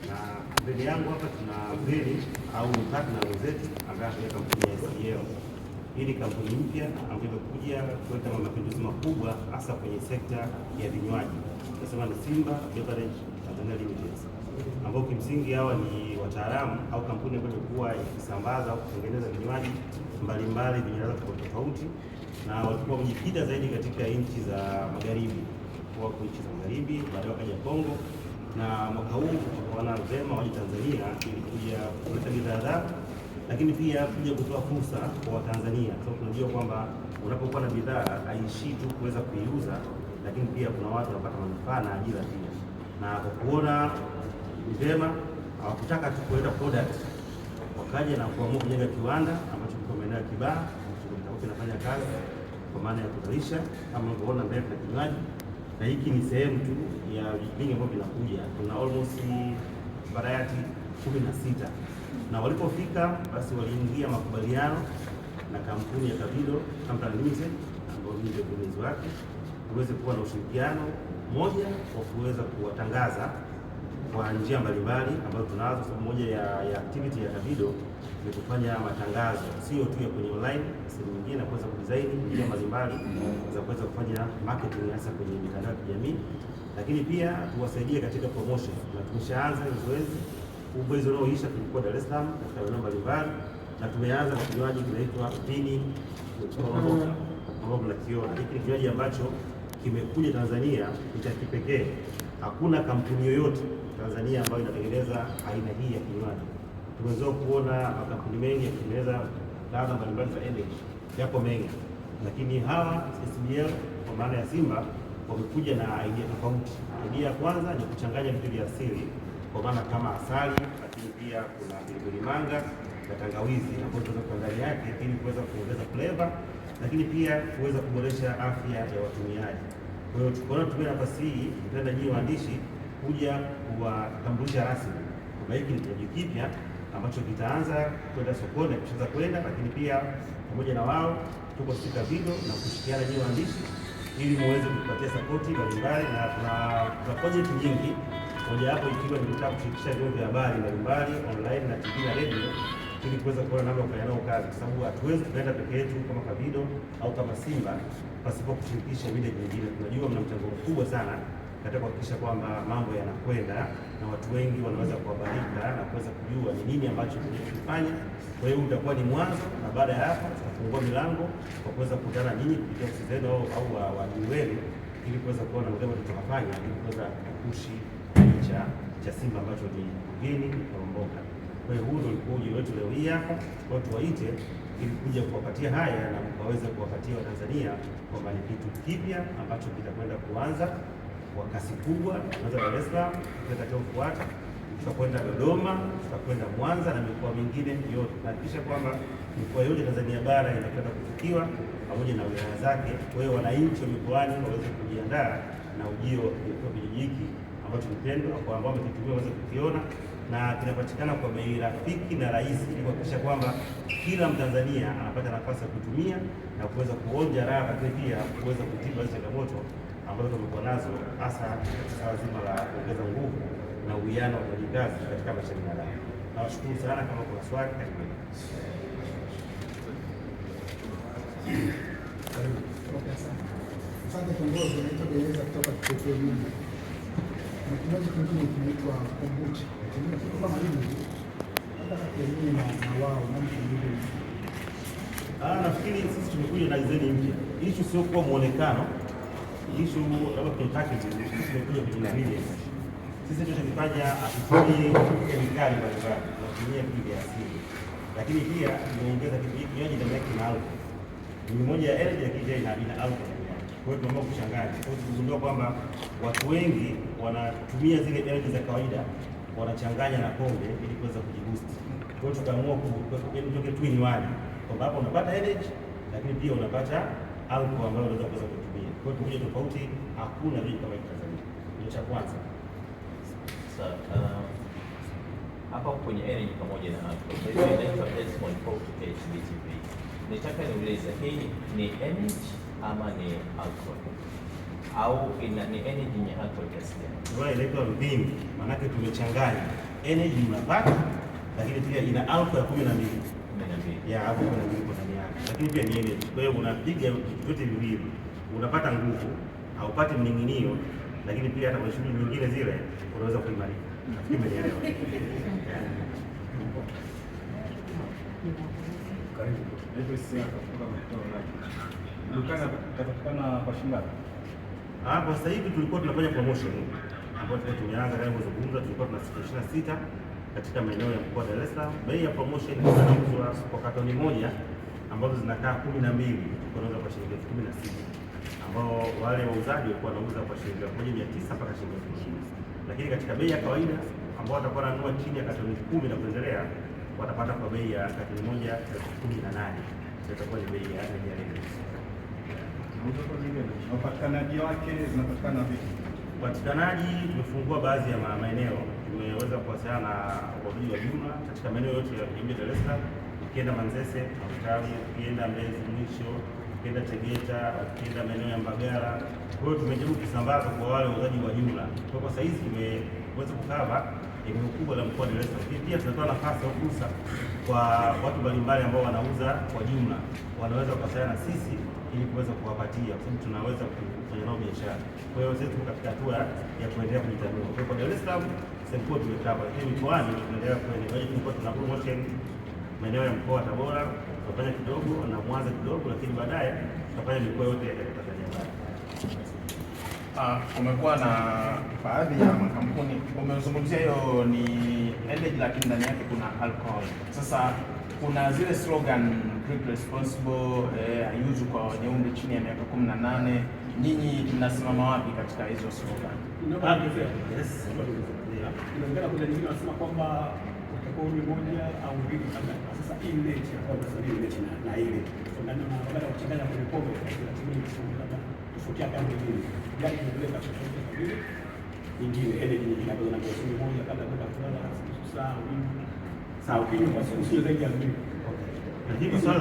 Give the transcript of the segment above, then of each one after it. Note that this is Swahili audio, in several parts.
na mbele yangu hapa tuna mgeni au partner wenzetu ambaye ni kampuni ya SEL. Hii ni kampuni mpya ambayo imekuja kuleta mapinduzi makubwa hasa kwenye sekta ya vinywaji. Tunasema ni Simba Beverage Tanzania Limited, ambao kimsingi hawa ni wataalamu au kampuni ambayo imekuwa ikisambaza au kutengeneza vinywaji mbalimbali vyenye ladha tofauti, na walikuwa wamejikita zaidi katika nchi za magharibi, kwa nchi za magharibi, baadaye wakaja Kongo, na mwaka huu wakaona vema waje Tanzania ili kuja kuleta bidhaa zao, lakini pia kuja kutoa fursa kwa Watanzania, kwa sababu tunajua kwamba unapokuwa na bidhaa haishii tu kuweza kuiuza, lakini pia kuna watu wanapata manufaa na ajira pia. Na kwa kuona ni vema, hawakutaka tu kuleta product, wakaja na kuamua kujenga kiwanda ambacho kiko maeneo ya Kibaha, ambacho kinafanya kazi kwa maana ya kuzalisha kama unavyoona mbele na kinywaji, na hiki ni sehemu tu ya vingi ambavyo vinakuja. Kuna almost variety 16, na walipofika basi waliingia makubaliano na kampuni ya Kavido Company Limited ambayo ni mkurugenzi wake, tuweze kuwa na ushirikiano moja kwa kuweza kuwatangaza kwa njia mbalimbali ambazo tunazo. Sababu moja ya activity ya Kavido ni kufanya matangazo sio tu ya kwenye online, sehemu nyingine na kuweza kudesign njia mbalimbali za kuweza kufanya marketing hasa kwenye mitandao ya kijamii, lakini pia tuwasaidie katika promotion, na tumeshaanza zoezi. Mwezi unaoisha tulikuwa Dar es Salaam katika maeneo mbalimbali, na tumeanza na kinywaji kinaitwa Vini Korobloka. Hiki ni kinywaji ambacho kimekuja Tanzania, ni cha kipekee. Hakuna kampuni yoyote Tanzania ambayo inatengeneza aina hii ya kinywaji. Tumeweza kuona makampuni mengi yakitengeneza ladha mbalimbali za energy, yako mengi, lakini hawa SBL kwa maana ya Simba wamekuja na idea tofauti. Idea ya kwanza ni kuchanganya vitu vya asili kwa maana kama asali, lakini pia kuna pilipili manga na tangawizi ambazo tunaweza ndani yake ili kuweza kuongeza flavor, lakini pia kuweza kuboresha afya ya watumiaji. Kwa hiyo tukaona tumia nafasi hii tutaenda nyinyi waandishi kuja kuwatambulisha rasmi kwamba hiki ni kinywaji kipya ambacho kitaanza kwenda sokoni na kishaanza kwenda, lakini pia pamoja na wao tuko katika video na kushirikiana nyinyi waandishi ili muweze kutupatia support mbalimbali, na tuna project nyingi, moja hapo ikiwa ni kutaka kushirikisha vyombo vya habari mbalimbali online na TV na radio ili kuweza kuona namna ya kufanya nao kazi, kwa sababu hatuwezi tukaenda peke yetu kama Kavido au kama Simba pasipo kushirikisha vile vingine. Tunajua mna mchango mkubwa sana katika kuhakikisha kwamba mambo yanakwenda na watu wengi wanaweza kuhabarika na kuweza kujua ni nini ambacho tunakifanya. Kwa hiyo utakuwa ni mwanzo, na baada ya hapo tutafungua milango kwa kuweza kukutana nyinyi kupitia ofisi zenu au waajiri wenu ili kuweza kuona mambo tutakafanya ili kuweza kupushi cha Simba ambacho ni Vini Korobloka. Kwa hiyo huu ndio ulikuwa ujio wetu leo hii hapa, kwa tuwaite ili kuja kuwapatia haya na waweze kuwapatia Watanzania kwamba ni kitu kipya ambacho kitakwenda kuanza kwa kasi kubwa. Tunaanza Dar es Salaam, tutakachofuata tutakwenda Dodoma, tutakwenda Mwanza na mikoa mingine yote, kuhakikisha kwamba mikoa yote Tanzania bara inakwenda kufikiwa pamoja na wilaya zake. Kwa hiyo wananchi wa mikoani waweze kujiandaa na ujio wa kijiji hiki ambacho ni pendwa kwa ambao wamekitumia waweze kukiona, na kinapatikana kwa bei rafiki na rahisi, ili kuhakikisha kwamba kila Mtanzania anapata nafasi ya kutumia na kuweza kuonja raha, lakini pia kuweza kutibu changamoto ambazo tumekuwa nazo hasa swala zima la kuongeza nguvu na uwiano wa kazi katika maisha ya binadamu. Nawashukuru sana, kama kuna swali karibuni. Asante kiongozi, naitwa Gereza kutoka KKB. Na kinywaji kingine kinaitwa kombucha. Kingine kitu kama hivi. Hata kingine na wao na mtu. Nafikiri sisi tumekuja na design mpya. Issue sio kwa muonekano. Issue labda kwenye packaging, sisi tumekuja kwenye ingredients. Sisi tunachofanya hatutumii kemikali mbalimbali, tunatumia vitu vya asili. Lakini pia tumeongeza kinywaji ndani yake na alcohol. Ni moja ya energy ya kijai na ina alcohol. Kwa hiyo tunaomba kuchanganya. Kwa hiyo tunagundua kwamba watu wengi wanatumia zile energy za kawaida wanachanganya na pombe ili kuweza kujiboost. Kwa hiyo tukaamua kutoke tu inywaji. Kwa hapo unapata energy lakini pia unapata alcohol ambayo unaweza kutumia. Kwa hiyo tumoja tofauti, hakuna vitu kama hivi Tanzania. Ndio cha kwanza. Sasa hapa kwenye energy pamoja na alcohol. Kwa hiyo inaitwa HBTV. Nitaka niulize, hii ni energy ama ni alcohol? au ni energy yenye alcohol kiasi gani? Ndio inaitwa mvinyo, maanake tumechanganya energy unapata, lakini pia ina alcohol ya 12 ya hapo 12 kwa ndani yake, lakini pia ni energy. Kwa hiyo unapiga vyote viwili, unapata nguvu, haupati mning'inio, lakini pia hata kwa shughuli nyingine zile unaweza kuimarika. Nafikiri umenielewa. Karibu. Ndio sisi dukani itapatikana kwa shilingi. Hapo sasa hivi tulikuwa tunafanya promotion ambayo tumeanza kama kuzungumza, tulikuwa tuna siku 26 katika maeneo ya mkoa wa Dar es Salaam. Bei ya promotion inauzwa kwa katoni moja ambazo zinakaa 12, tunauza kwa shilingi 16, ambao wale wauzaji walikuwa wanauza kwa shilingi 1900 mpaka shilingi 2000. Lakini katika bei ya kawaida ambao watakuwa wananunua chini ya katoni 10 na kuendelea watapata kwa bei ya katoni moja 18. Itakuwa ni bei ya rejareja. Upatikanaji wake zinapatikana vipi? Upatikanaji tumefungua baadhi ya maeneo, tumeweza kuwasiliana na wauzaji wa jumla katika maeneo yote ya jiji la Dar es Salaam. Ukienda Manzese, Hospitali, ukienda Mbezi Mwisho, ukienda Tegeta, ukienda maeneo ya Mbagala. Kwa hiyo tumejaribu kusambaza kwa wale wauzaji wa jumla. Kwa sasa hizi tumeweza kukava eneo kubwa la mkoa wa Dar es Salaam. Pia tunatoa nafasi au fursa kwa watu mbalimbali ambao wanauza kwa jumla, wanaweza kuwasiliana na sisi ili kuweza kuwapatia, kwa sababu tunaweza kufanya nao biashara. Kwa hiyo sisi tuko katika hatua ya kuendelea kujitanua. Kwa hiyo kwa Dar es Salaam sasa tumekava, lakini mikoani tunaendelea kuendelea. Tulikuwa tuna promotion maeneo ya mkoa wa Tabora, tutafanya kidogo na Mwanza kidogo, lakini baadaye tutafanya mikoa yote ya Tanzania bara. Kumekuwa na baadhi ya makampuni, umezungumzia hiyo ni energy, lakini ndani yake kuna alcohol. Sasa kuna zile slogan drink responsible, haiuzwi kwa wenye umri chini ya miaka 18. Nyinyi mnasimama wapi katika hizo slogan? Yes. Inaonekana kuna nyingine wanasema kwamba utakuwa umri moja au mbili kabla. Sasa hii mechi ya kwamba sasa hii mechi na ile tunaona baada ya kuchanganya kwenye pombe katika timu labda tofauti yake au nyingine. Gari inapeleka tofauti kwa vile nyingine energy nyingine ambazo na kwa moja kabla ya kwenda kulala saa wingi. Sawa, kinywa kwa siku sio zaidi ya 2. Lakini swala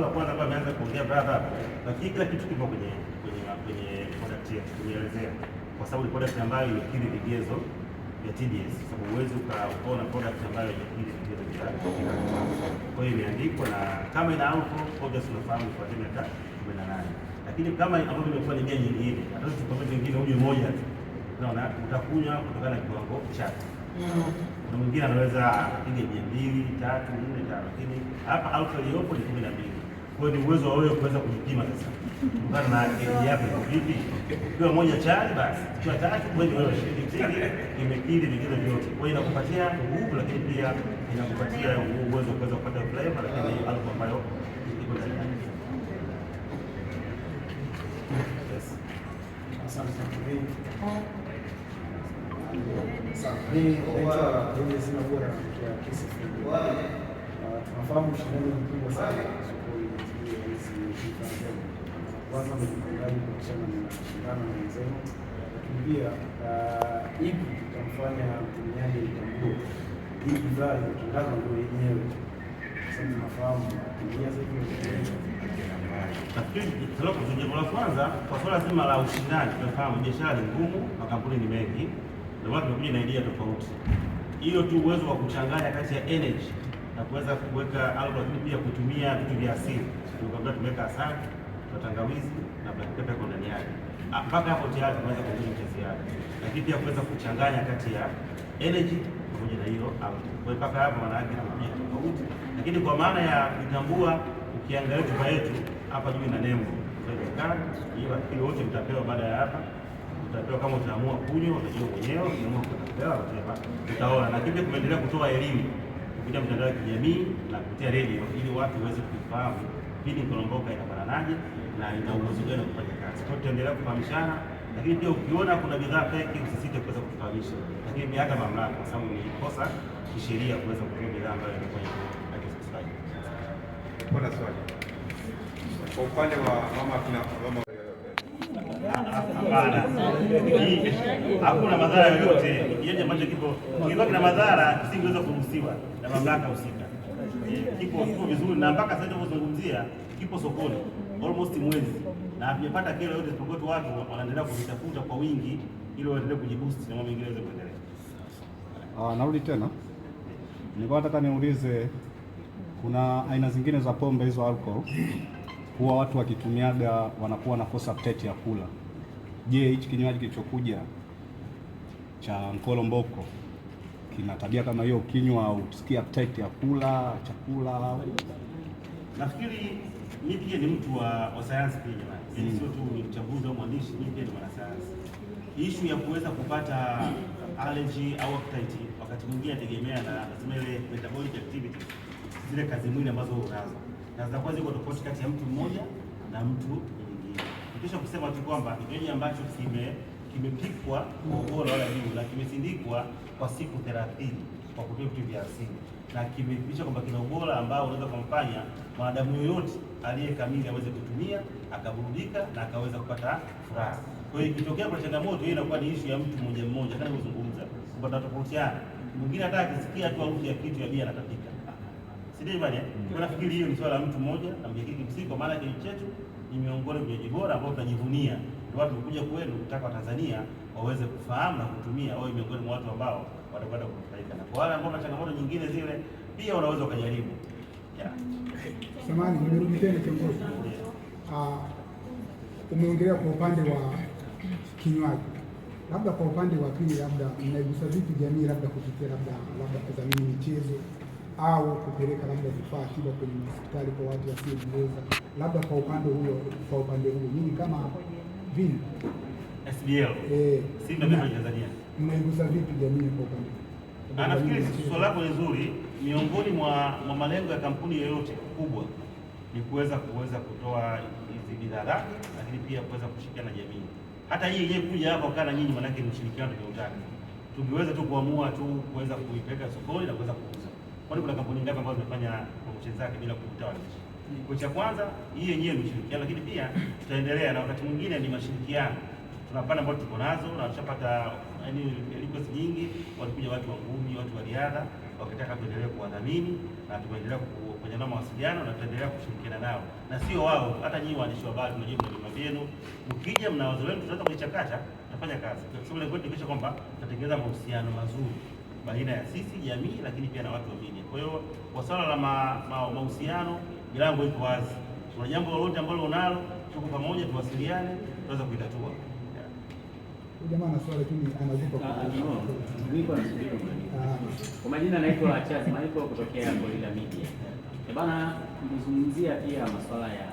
la kwanza ambayo ameanza kuongea brother, lakini kila kitu kipo kwenye product yetu, kuelezea kwa sababu ni product ambayo imekidhi vigezo vya TBS, sababu huwezi ukaona product ambayo imekidhi vigezo vya TBS. Kwa hiyo imeandikwa, na kama ina alcohol obviously unafahamu kwa miaka 18, lakini kama ambavyo imekuwa ni bia nyingine, hata tukikwambia nyingine uje moja tu, unaona utakunywa kutokana na kiwango chake. Na mwingine anaweza kupiga 200, 3, 4, 5, lakini hapa alcohol iliyopo ni 12. Kwa hiyo ni uwezo wa wewe kuweza kujipima sasa kutokana na akili yako iko vipi. Ukiwa moja chali basi, ukiwa tatu wewe wewe imekidhi vigezo vyote. Kwa hiyo inakupatia nguvu, lakini pia inakupatia uwezo wa kuweza kupata flavor, lakini alcohol ambayo iko ndani yake. Yes. Asante sana. Mimi naitwa Sina Bora ya Kisa. Tunafahamu shindano ni kubwa sana sokoni hizi kwanza mjipangaji kuhusiana na mashindano na wenzenu, lakini pia ipi tutamfanya mtumiaji mtambue hii bidhaa inatangazwa ndio yenyewe, sababu tunafahamu dunia zetu. Nafikiri jambo la kwanza kwa swala zima la ushindani, tunafahamu biashara ni ngumu, makampuni ni mengi, ndio maana tumekuja na idea tofauti. Hiyo tu uwezo wa kuchanganya kati ya energy na kuweza kuweka alcohol, lakini pia kutumia vitu vya asili. Tunakwambia tumeweka asali, tangawizi na black pepper kwa ndani yake. Mpaka hapo tayari tunaweza kuongeza cha ziada, lakini pia kuweza kuchanganya kati ya energy pamoja na hiyo alcohol. Kwa hiyo mpaka hapo maana yake tunakuja tofauti, lakini kwa maana ya kutambua, ukiangalia chupa yetu hapa juu ina nembo hiyo, lakini wote mtapewa baada ya hapa. Utapewa kama utaamua kunywa, utajua mwenyewe, unaamua kupewa utaona. Na pia tumeendelea kutoa elimu kupitia mitandao ya kijamii na kupitia redio ili watu waweze kufahamu pindi Kolomboka inafananaje na ina uwezo gani wa kufanya kazi. Kwa hiyo tutaendelea kufahamishana, lakini pia ukiona kuna bidhaa feki usisite kuweza kutufahamisha, lakini pia hata mamlaka, kwa sababu ni kosa kisheria kuweza kutoa bidhaa ambayo inakuwa haijasajiliwa. Kuna swali kwa upande wa mama hapana, hakuna madhara yoyote. Kinywaji ambacho kikiwa kina madhara kisingeweza kuruhusiwa na mamlaka husika. Kipo vizuri, na mpaka sasa tunazungumzia kipo sokoni. almost mwezi na hatujapata kero yote, isipokuwa tu watu wanaendelea kuvitafuta kwa wingi ili waendelee kujiboost na mambo mengine yaweze kuendelea. Narudi tena, nilikuwa nataka niulize, kuna aina zingine za pombe hizo alcohol huwa watu wakitumiaga wanakuwa wanakosa appetite ya kula. Je, hichi kinywaji kilichokuja cha Nkolomboko kina tabia kama hiyo? Kinywa usikia appetite ya kula chakula? Nafikiri mimi pia ni mtu wa sayansi pia jamani. Sio tu ni mchambuzi au mwandishi, mimi pia ni mwanasayansi. Issue ya kuweza kupata allergy au appetite wakati mwingine inategemea na nasema ile metabolic activity, zile kazi mwili ambazo unazo, na zitakuwa ziko tofauti kati ya mtu mmoja na mtu mwingine. Kisha kusema tu kwamba kinywaji ambacho kimepikwa kwa ubora wa juu na kimesindikwa kwa siku 30 kwa kutumia vitu vya asili na kimefikisha kwamba kina ubora ambao unaweza kumfanya mwanadamu yoyote aliye kamili aweze kutumia akaburudika na akaweza kupata furaha. Kwa hiyo ikitokea kwa changamoto hiyo inakuwa ni issue ya mtu mmoja mmoja, kama nilivyozungumza kwamba tunatofautiana. Mwingine hata akisikia tu harufu ya kitu ya bia anatapika, si ndio bwana? Kwa nafikiri hiyo ni swala la mtu mmoja na mjikiki msiko, maana kinywaji chetu ni miongoni mwa vinywaji bora ambao tunajivunia. Ndio watu kuja kwenu kutaka Watanzania waweze kufahamu na kutumia, wao miongoni mwa watu ambao watakwenda kunufaika, na kwa wale ambao na changamoto nyingine zile pia unaweza ukajaribu. Samahani, nimerudi tena kiongozi. Umeongelea kwa upande wa kinywaji, labda kwa upande wa pili, labda mnaigusa vipi jamii, labda kupitia labda kudhamini michezo au kupeleka labda vifaa tiba kwenye hospitali kwa watu wasiojiweza, labda kwa upande huo nyinyi kama vile SBL Simba Bima Tanzania mnaigusa vipi jamii kwa upande? Nafikiri swali lako ni zuri. Miongoni mwa malengo ya kampuni yoyote kubwa ni kuweza kutoa hizi bidhaa zake, lakini pia kuweza kushirikiana na jamii. Hata hii yenyewe kuja hapa kana nyinyi, maana yake ni ushirikiano tunautaka. Tungeweza tu kuamua tu kuweza kuipeleka sokoni na kuweza kuuza. Kwani kuna kampuni ngapi ambazo zimefanya promotion zake bila kukuta waandishi? Kwa cha kwanza hii yenyewe ni ushirikiano, lakini pia tutaendelea na wakati mwingine ni mashirikiano. Tunapanda ambao tuko nazo na tushapata request nyingi, walikuja watu wa ngumi, watu wa riadha wakitaka tuendelee kuwadhamini, na tumeendelea kufanya nao mawasiliano na tutaendelea kushirikiana nao. Na sio wao, hata nyinyi waandishi wa habari tunajua mna vifaa vyenu, mkija mna wazo wenu, tunaweza kuichakata, tutafanya kazi. Kwa sababu lengo letu ni kwamba tutatengeneza mahusiano mazuri baina ya sisi jamii, lakini pia na watu wa media. Kwa hiyo kwa swala la mahusiano, milango iko wazi. Kuna jambo lolote ambalo unalo, tuko pamoja, tuwasiliane, tunaweza kuitatua. Jamaa na swali tu anazipa kwa majina, naitwa Charles Michael kutokea Gorilla Media. Bana, mzungumzia pia masuala ya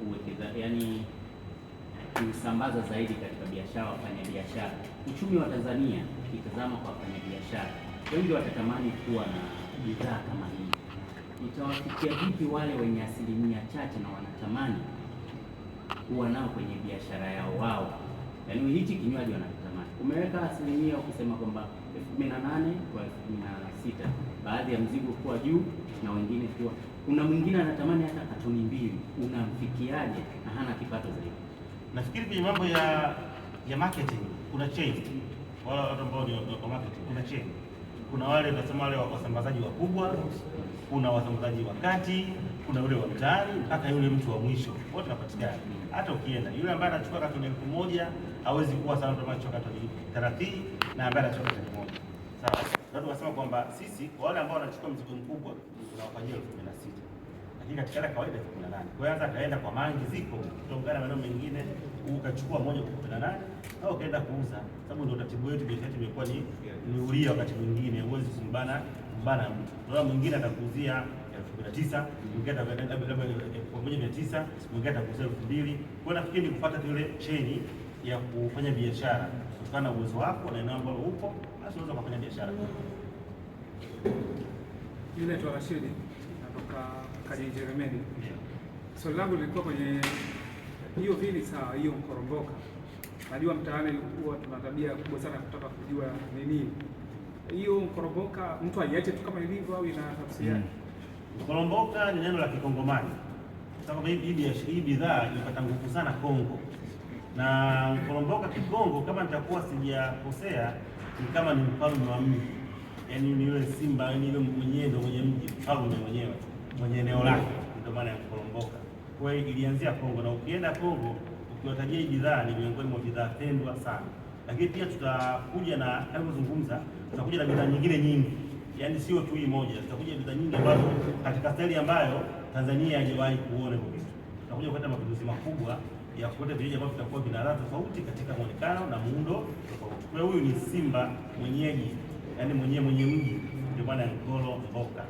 uwekezaji, yani kusambaza zaidi katika biashara, wafanya biashara. Uchumi wa Tanzania ukitazama kwa wafanya biashara, wengi watatamani kuwa na bidhaa kama hii. Itawafikia vipi wale wenye asilimia chache na wanatamani kuwa nao kwenye biashara yao wao? Yaani hichi kinywaji wanakitamani. Umeweka asilimia ukisema kwamba 18,000 kwa 16,000, baadhi ya mzigo kuwa juu na wengine kuwa, kuna mwingine anatamani hata katoni 2, unamfikiaje na hana kipato zaidi? Nafikiri kwenye mambo ya marketing kuna chain. Wale watu ambao ni wa marketing kuna chain. Kuna wale tunasema wale wasambazaji wakubwa, kuna wasambazaji wa kati, kuna yule wa mtaani mpaka yule mtu wa mwisho. Wote wanapatikana. Hata ukienda yule ambaye anachukua katoni 1,000 hawezi kuwa sana kama anachukua katoni 30 na ambaye anachukua katoni 1. Sawa. Ndio tunasema kwamba sisi kwa wale ambao wanachukua mzigo mkubwa tunawafanyia 16,000. Lakini katika ile kawaida 18,000. Kwa hiyo anza kaenda kwa mangi ziko kutongana na maneno mengine, ukachukua moja kwa 18 au kaenda kuuza. Sababu ndio taratibu yetu, biashara imekuwa ni ulia. Wakati mwingine huwezi kumbana mtu. Ndio mwingine atakuuzia 19,000, mwingine atakwenda labda 1,900, mwingine atakuuzia 2,000. Kwa nafikiri ni kufuata ile chain ya kufanya biashara kutokana na uwezo wako na eneo ambalo upo, basi unaweza kufanya biashara. Mimi naitwa Rashid, natoka Kajenje Remedi. Swali langu lilikuwa kwenye hiyo vini sawa, hiyo Nkolomboko. Najua mtaani huwa tuna tabia kubwa sana kutaka kujua ni nini. Hiyo Nkolomboko mtu aiache tu kama ilivyo au ina tafsiri yake? Nkolomboko ni neno la Kikongomani. Sababu hii bidhaa imepata nguvu sana Kongo. Na Nkolomboko Kikongo, kama nitakuwa sijakosea, ni kama ni mfalme wa mji. Yaani ni yule simba, yaani yule mwenyewe ndio mwenye mji, mfalme mwenyewe, mwenye eneo lake. Ndio maana ya Nkolomboko. Kwa hiyo ilianzia Kongo, na ukienda Kongo ukiwatajia hii bidhaa ni miongoni mwa bidhaa pendwa sana, lakini pia tutakuja na alivyozungumza, tutakuja na bidhaa nyingine nyingi, yaani sio tu hii moja, tutakuja bidhaa nyingi ambazo katika staili ambayo Tanzania haijawahi kuona hiyo kitu. Tutakuja kuleta mapinduzi makubwa ya kuleta vinywaji ambavyo vitakuwa vina ladha tofauti katika muonekano na muundo tofauti. Kwa hiyo huyu ni Simba mwenyeji, yaani mwenye mji, ndio maana Nkolo Mboka.